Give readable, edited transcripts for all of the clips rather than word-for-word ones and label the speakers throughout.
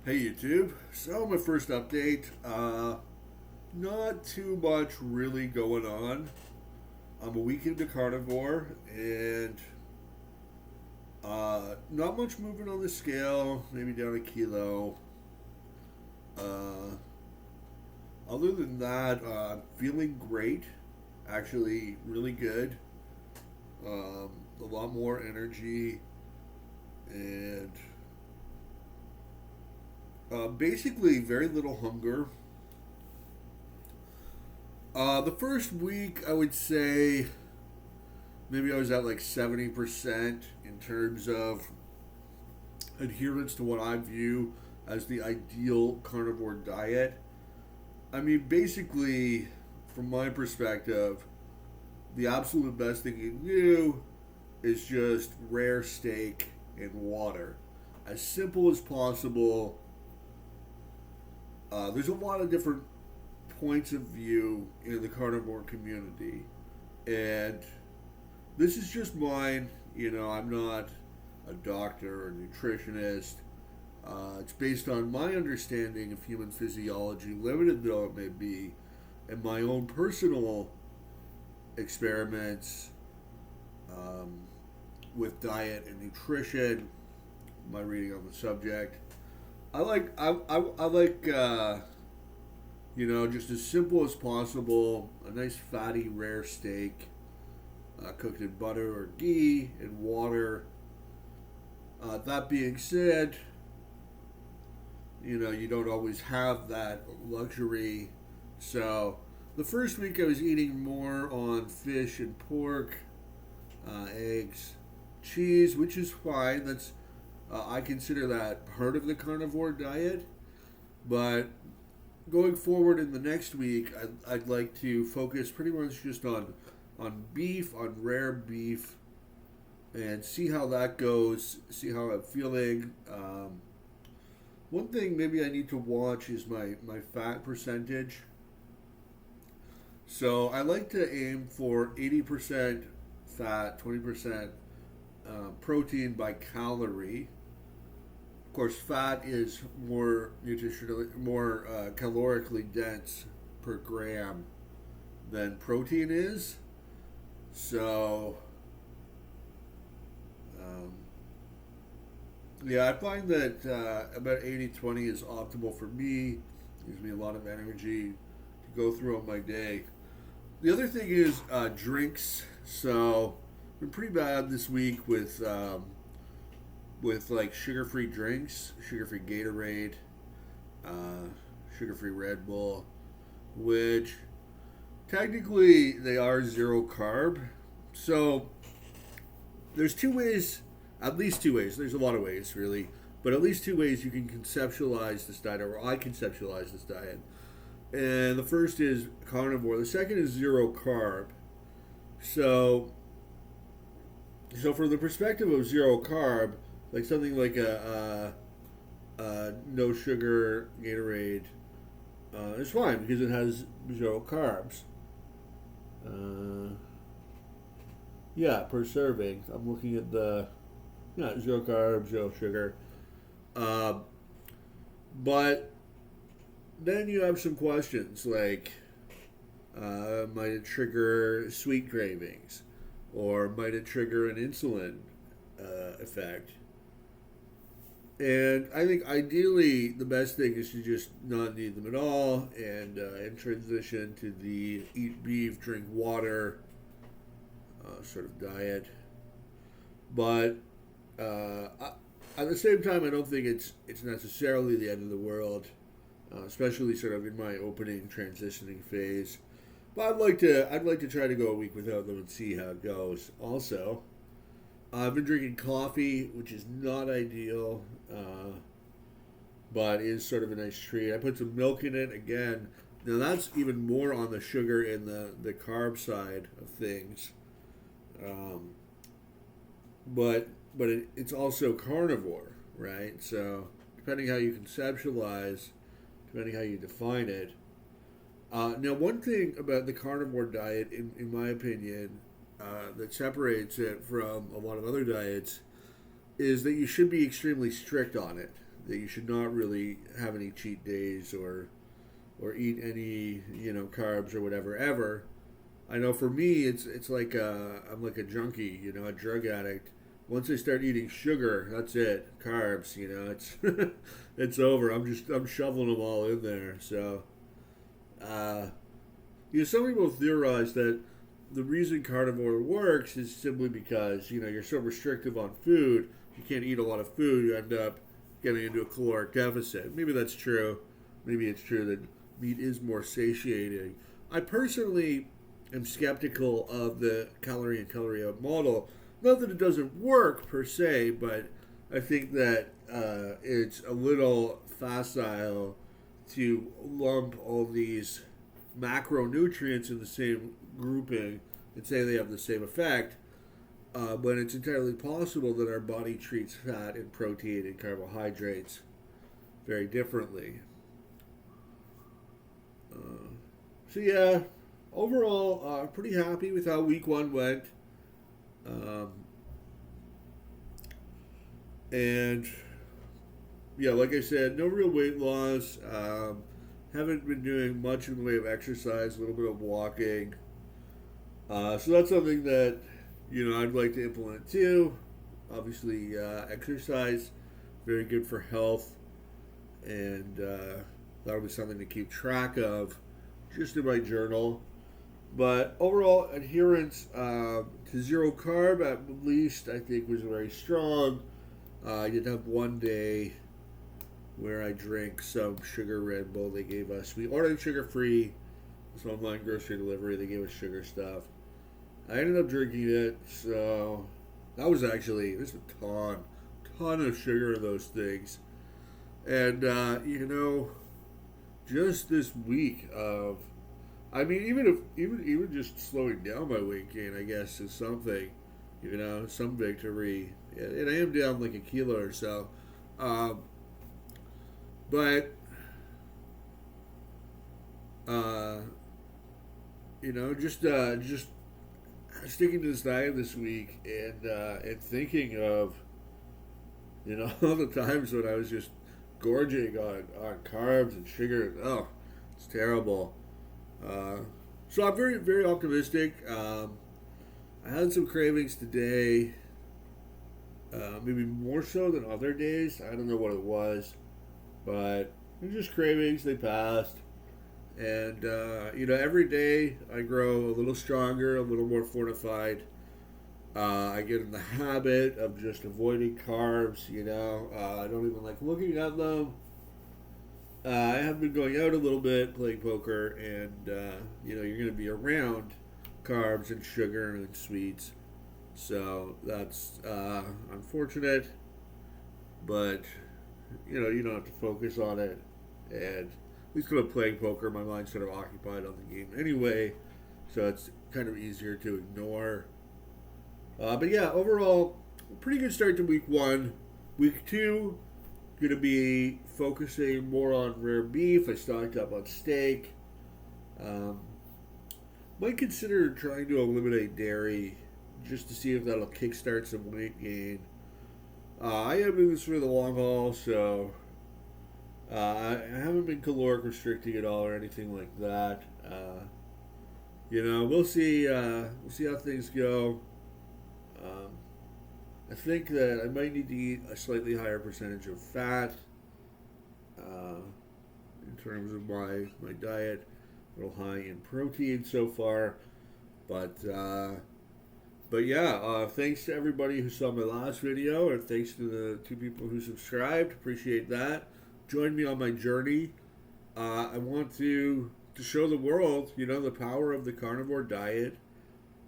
Speaker 1: Hey YouTube. So my first update. Not too much really going on. I'm a week into Carnivore and not much movement on the scale. Maybe down a kilo. Uh, Other than that, feeling great. Actually, really good. A lot more energy and basically very little hunger. The first week, I would say maybe I was at like 70% in terms of adherence to what I view as the ideal carnivore diet. I mean, basically, from my perspective, the absolute best thing you can do is just rare steak and water. As simple as possible. There's a lot of different points of view in the carnivore community, and this is just mine. I'm not a doctor or nutritionist. It's based on my understanding of human physiology, limited though it may be, and my own personal experiments um, with diet and nutrition, my reading on the subject. I like just as simple as possible, a nice fatty rare steak, cooked in butter or ghee and water. That being said, you don't always have that luxury. So the first week I was eating more on fish and pork, eggs, cheese, which is fine. I consider that part of the carnivore diet. But going forward in the next week, I'd like to focus pretty much just on beef, on rare beef, and see how that goes. See how I'm feeling. One thing maybe I need to watch is my fat percentage. So I like to aim for 80% fat, 20% protein by calorie. Of course, fat is more nutritionally, more calorically dense per gram than protein is. So, um, yeah, I find that about 80-20 is optimal for me. Gives me a lot of energy to go throughout my day. The other thing is drinks. So, been pretty bad this week with like sugar-free drinks, sugar-free Gatorade, uh, sugar-free Red Bull, which technically they are zero carb. So there's two ways, at least two ways. There's a lot of ways really, but at least two ways you can conceptualize this diet, or I conceptualize this diet. And the first is carnivore. The second is zero carb. So, so from the perspective of zero carb, like something like a no sugar Gatorade, it's fine because it has zero carbs. Uh, yeah, per serving. I'm looking at the zero carbs, zero sugar. Uh, but then you have some questions like, might it trigger sweet cravings, or might it trigger an insulin effect? And I think ideally the best thing is to just not need them at all and transition to the eat beef, drink water sort of diet. But at the same time, I don't think it's necessarily the end of the world, especially sort of in my opening transitioning phase. But I'd like to try to go a week without them and see how it goes. Also, I've been drinking coffee, which is not ideal, but is sort of a nice treat. I put some milk in it again. Now that's even more on the sugar and the carb side of things, um, but it's also carnivore, right? So depending how you conceptualize, depending how you define it. Now, one thing about the carnivore diet, in my opinion, that separates it from a lot of other diets is that you should be extremely strict on it. that you should not really have any cheat days or eat any carbs or whatever ever. I know for me it's like I'm like a junkie, a drug addict. Once I start eating sugar, that's it. Carbs, it's it's over. I'm shoveling them all in there. So, uh, some people theorize that the reason carnivore works is simply because you're so restrictive on food, you can't eat a lot of food, you end up getting into a caloric deficit. Maybe that's true. Maybe it's true that meat is more satiating. I personally am skeptical of the calorie in, calorie out model. Not that it doesn't work per se, but I think that it's a little facile to lump all these macronutrients in the same grouping and say they have the same effect, when it's entirely possible that our body treats fat and protein and carbohydrates very differently. So yeah, overall, pretty happy with how week one went. Um, and yeah, like I said, no real weight loss. Haven't been doing much in the way of exercise, a little bit of walking. So that's something that, I'd like to implement too. Obviously, exercise, very good for health. And that'll be something to keep track of just in my journal. But overall, adherence to zero carb, at least, I think was very strong. I did have one day where I drank some sugar Red Bull they gave us. We ordered sugar free. This online grocery delivery. They gave us sugar stuff. I ended up drinking it, so that was actually there's a ton of sugar in those things. And just this week of, I mean, even just slowing down my weight gain, I guess, is something, some victory. And I am down like a kilo or so, but just sticking to this diet this week and thinking of all the times when I was just gorging on carbs and sugar. Oh, it's terrible. So I'm very, very optimistic. I had some cravings today, maybe more so than other days. I don't know what it was, but they're just cravings. They passed. And, every day I grow a little stronger, a little more fortified. I get in the habit of just avoiding carbs, I don't even like looking at them. I have been going out a little bit, playing poker, and, you're going to be around carbs and sugar and sweets. So that's unfortunate, but, you don't have to focus on it. And at least when I'm playing poker, my mind's sort of occupied on the game anyway, so it's kind of easier to ignore. But yeah, overall, pretty good start to week one. Week two, going to be focusing more on rare beef. I stocked up on steak. Might consider trying to eliminate dairy just to see if that'll kickstart some weight gain. I am in this for the long haul, so I haven't been caloric restricting at all or anything like that. We'll see. We'll see how things go. I think that I might need to eat a slightly higher percentage of fat in terms of my diet. A little high in protein so far, but yeah. Thanks to everybody who saw my last video, and thanks to the two people who subscribed. Appreciate that. Join me on my journey. I want to show the world, the power of the carnivore diet,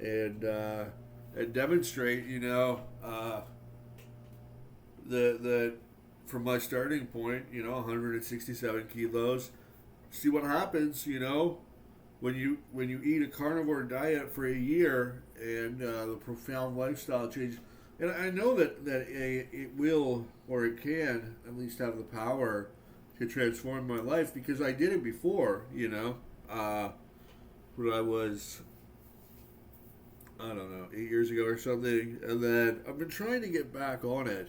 Speaker 1: and demonstrate, the from my starting point, 167 kilos. See what happens, when you eat a carnivore diet for a year and the profound lifestyle change. And I know that it will, or it can at least have the power to transform my life, because I did it before, when I was, I don't know, 8 years ago or something, and then I've been trying to get back on it.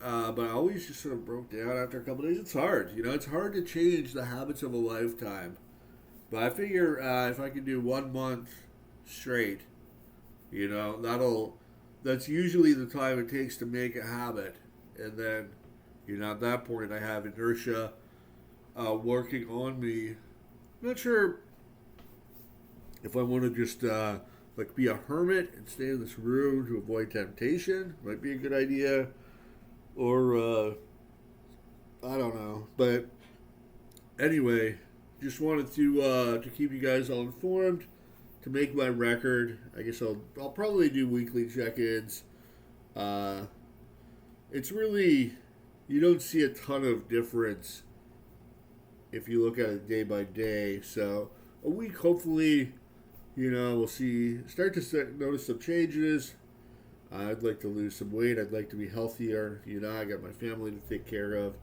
Speaker 1: but I always just sort of broke down after a couple days. It's hard, it's hard to change the habits of a lifetime. But I figure if I can do 1 month straight, that's usually the time it takes to make a habit. And then, at that point, I have inertia working on me. I'm not sure if I want to just be a hermit and stay in this room to avoid temptation. Might be a good idea. Or, I don't know. But anyway, just wanted to keep you guys all informed. To make my record, I guess I'll probably do weekly check-ins. It's really, you don't see a ton of difference if you look at it day by day. So a week, hopefully, we'll start to notice some changes. I'd like to lose some weight. I'd like to be healthier. I got my family to take care of.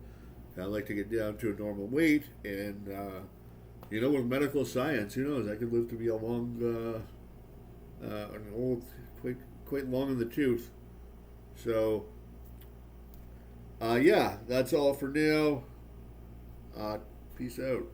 Speaker 1: I'd like to get down to a normal weight. And, with medical science, who knows? I could live to be an old, quite long in the tooth. So, yeah, that's all for now. Peace out.